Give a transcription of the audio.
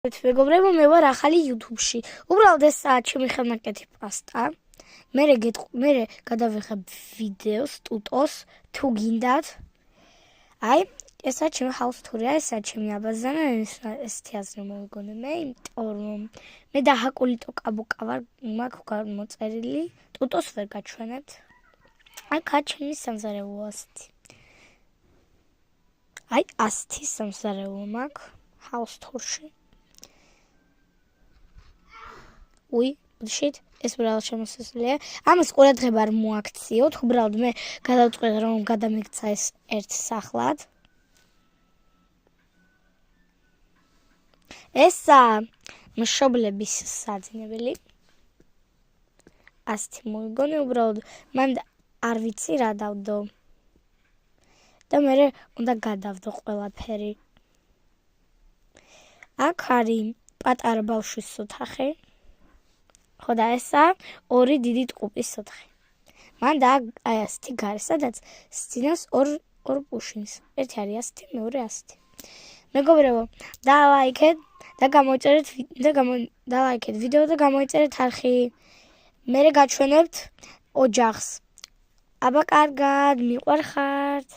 მეგობრებო, მე ვარ ახალი YouTube-ში. უბრალოდ ეს ჩემი ხელნაკეთი პასტა. მე გადავიღებ ვიდეოს, ტუტოს, თუ გინდათ. აი, ესაა ჩემი house tour-ია, ესაა ჩემი აბაზანა, ესეთი აზრი მოვიგონე მე, იმიტომ რომ მე დაჰაკული ტოკაბუკა ვარ, მაქვს გამოწერილი, ტუტოს ვერ გაჩვენებთ. აქა ჩემი სამზარეულო ასეთი. აი, ასეთი სამზარეულო მაქვს house tour-ში. უი, შეთ, ეს უბრალოდ შემოსასვლელია. ამას ყურადღება არ მოაქციოთ, უბრალოდ მე გადავწყვეტ რომ გადამიქცა ეს ერთ სახლად. ესა მშობლების საძინებელი. ასეთი მოვიგონე, უბრალოდ მან არ ვიცი რა დავდო. და მე უნდა გადავდო ყველაფერი. აქ არის პატარა ბავშვის ოთახი. ხო და ესა ორი დიდი ტყუპის ოთახი. მან და აი ასეთი გარი, სადაც სცინავს ორ პუშინს. ერთი არის ასეთი, მეორე ასეთი. მეგობრებო, დალაიქეთ და გამოიწერეთ ვიდეო და გამოიწერეთ არხი. მე გაჩვენებთ ოჯახს. აბა კარგად, მიყვარხართ.